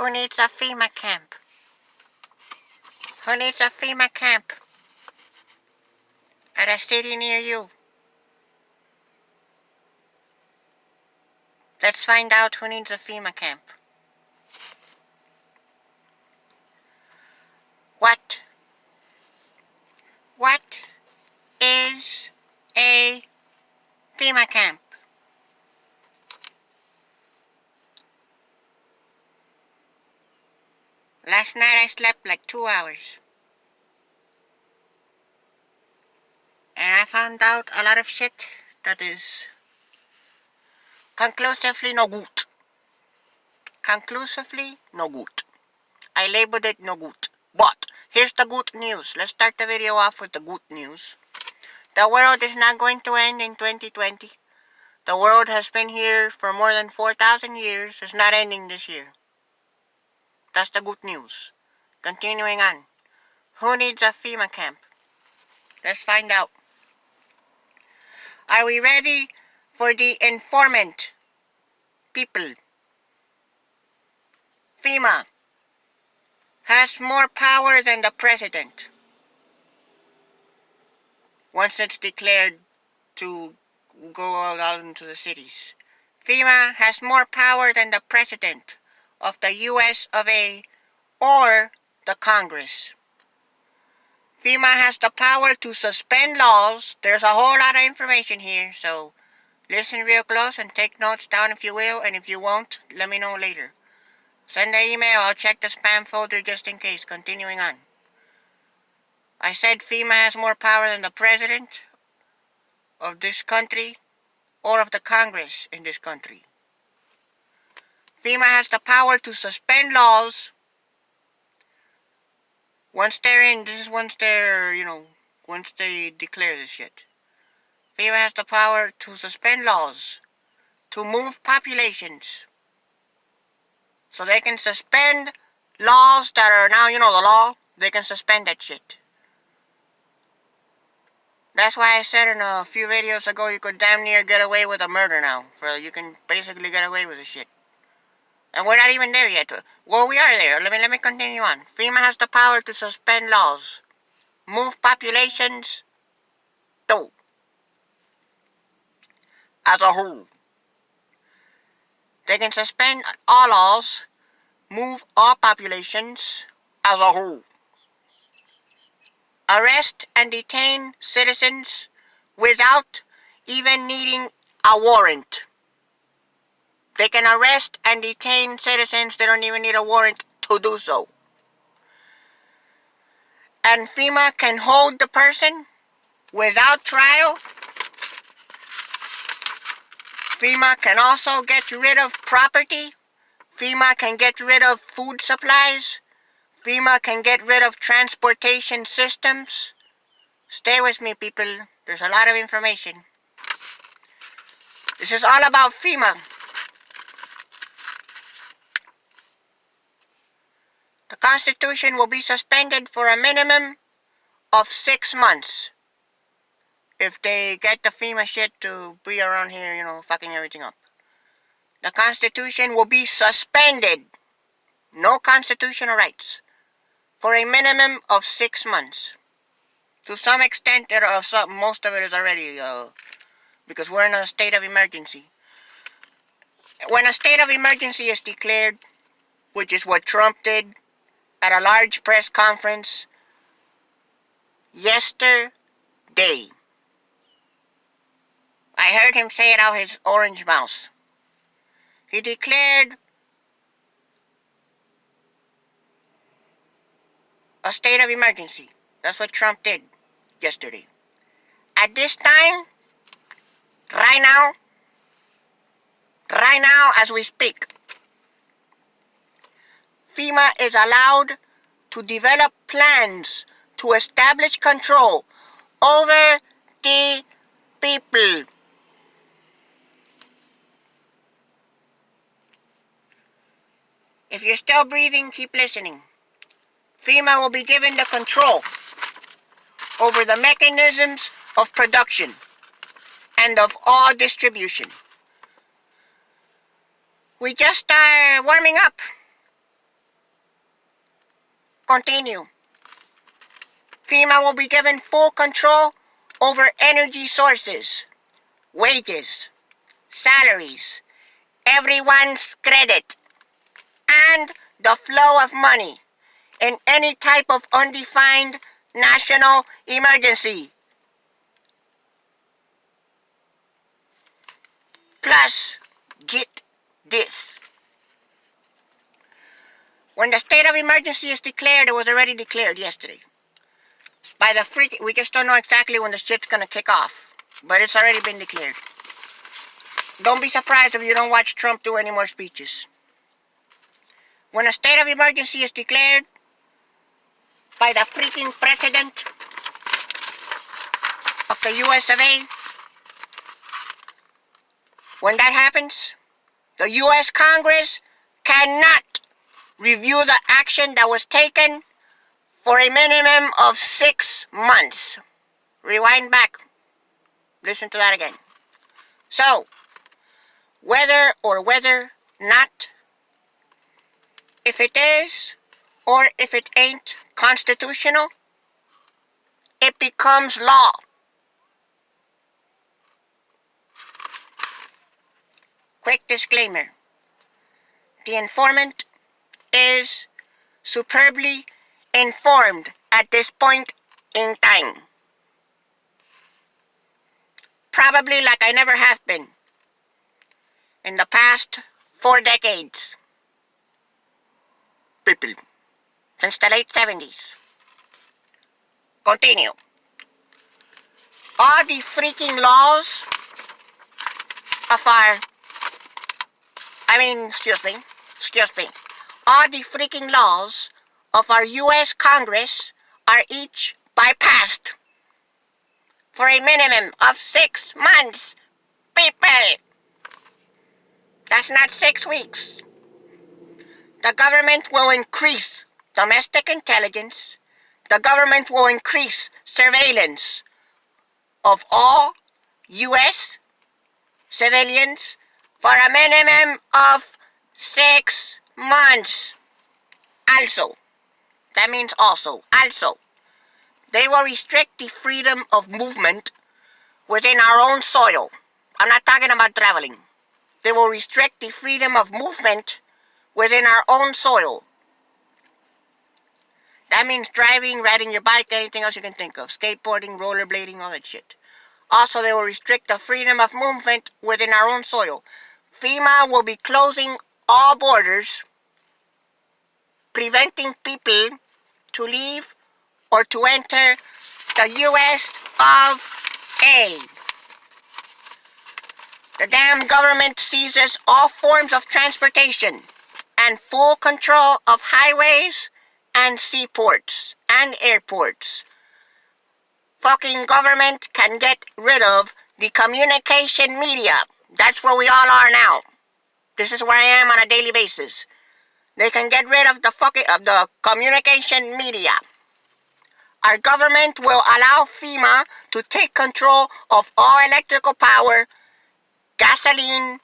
Who needs a FEMA camp? Who needs a FEMA camp at a city near you? Let's find out who needs a FEMA camp. What is a FEMA camp? Last night I slept like 2 hours. And I found out a lot of shit that is conclusively no good. Conclusively no good. I labeled it no good. But here's the good news. Let's start the video off with the good news. The world is not going to end in 2020. The world has been here for more than 4,000 years. It's not ending this year. That's the good news. Continuing on. Who needs a FEMA camp? Let's find out. Are we ready for the informant people? FEMA has more power than the president once it's declared to go out into the cities. FEMA has more power than the president of the US of A or the Congress. FEMA has the power to suspend laws. There's a whole lot of information here, so listen real close and take notes down if you will, and if you won't, let me know later. Send an email, I'll check the spam folder just in case. Continuing on. I said FEMA has more power than the president of this country or of the Congress in this country. FEMA has the power to suspend laws once they're in. This is once they're, once they declare this shit. FEMA has the power to suspend laws, to move populations. So they can suspend laws that are now, the law. They can suspend that shit. That's why I said in a few videos ago you could damn near get away with a murder now. You can basically get away with the shit. And we're not even there yet. Well, we are there. Let me continue on. FEMA has the power to suspend laws, move populations, too, as a whole. They can suspend all laws, move all populations as a whole. Arrest and detain citizens without even needing a warrant. They can arrest and detain citizens. They don't even need a warrant to do so. And FEMA can hold the person without trial. FEMA can also get rid of property. FEMA can get rid of food supplies. FEMA can get rid of transportation systems. Stay with me, people. There's a lot of information. This is all about FEMA. The Constitution will be suspended for a minimum of 6 months. If they get the FEMA shit to be around here, fucking everything up. The Constitution will be suspended. No constitutional rights. For a minimum of 6 months. To some extent, most of it is already, because we're in a state of emergency. When a state of emergency is declared, which is what Trump did at a large press conference yesterday. I heard him say it out his orange mouth. He declared a state of emergency. That's what Trump did yesterday. At this time, right now as we speak, FEMA is allowed to develop plans to establish control over the people. If you're still breathing, keep listening. FEMA will be given the control over the mechanisms of production and of all distribution. We just are warming up. Continue. FEMA will be given full control over energy sources, wages, salaries, everyone's credit, and the flow of money in any type of undefined national emergency. Plus, get this. When the state of emergency is declared, it was already declared yesterday. By the we just don't know exactly when the shit's gonna kick off. But it's already been declared. Don't be surprised if you don't watch Trump do any more speeches. When a state of emergency is declared by the freaking president of the US of A, when that happens, the US Congress cannot review the action that was taken for a minimum of 6 months. Rewind back. Listen to that again. So, whether not, if it is or if it ain't constitutional, it becomes law. Quick disclaimer. The informant is superbly informed at this point in time. Probably like I never have been in the past 4 decades. People. Since the late 70s. Continue. All the freaking laws of our... excuse me. All the freaking laws of our U.S. Congress are each bypassed for a minimum of 6 months. People! That's not 6 weeks. The government will increase domestic intelligence. The government will increase surveillance of all U.S. civilians for a minimum of 6 months. Also, that means also, they will restrict the freedom of movement within our own soil. I'm not talking about traveling. They will restrict the freedom of movement within our own soil. That means driving, riding your bike, anything else you can think of. Skateboarding, rollerblading, all that shit. Also, they will restrict the freedom of movement within our own soil. FEMA will be closing all borders, preventing people to leave or to enter the U.S. of A. The damn government seizes all forms of transportation and full control of highways and seaports and airports. Fucking government can get rid of the communication media. That's where we all are now. This is where I am on a daily basis. They can get rid of the communication media. Our government will allow FEMA to take control of all electrical power, gasoline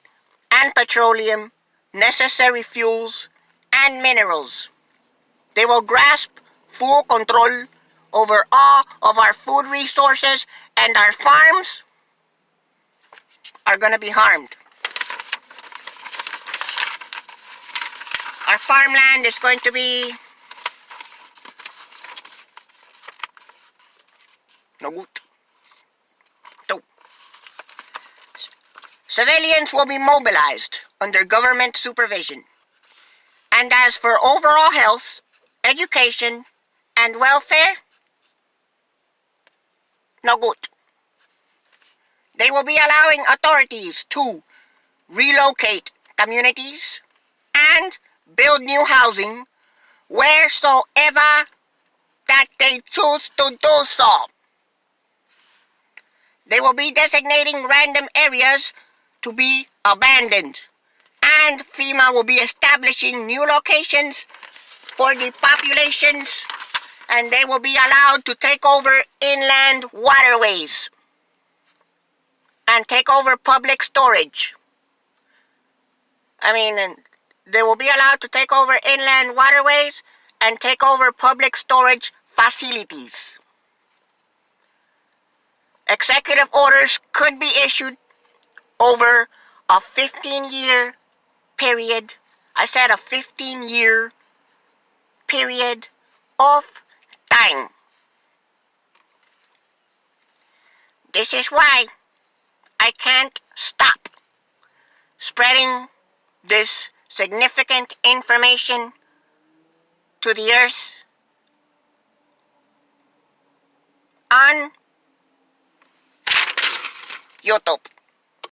and petroleum, necessary fuels and minerals. They will grasp full control over all of our food resources, and our farms are going to be harmed. Our farmland is going to be no good. No. Civilians will be mobilized under government supervision. And as for overall health, education, and welfare, no good. They will be allowing authorities to relocate communities and build new housing wheresoever that they choose to do so. They will be designating random areas to be abandoned, and FEMA will be establishing new locations for the populations, and they will be allowed to take over inland waterways and take over public storage. They will be allowed to take over inland waterways and take over public storage facilities. Executive orders could be issued over a 15-year period. I said a 15-year period of time. This is why I can't stop spreading this significant information to the earth on YouTube.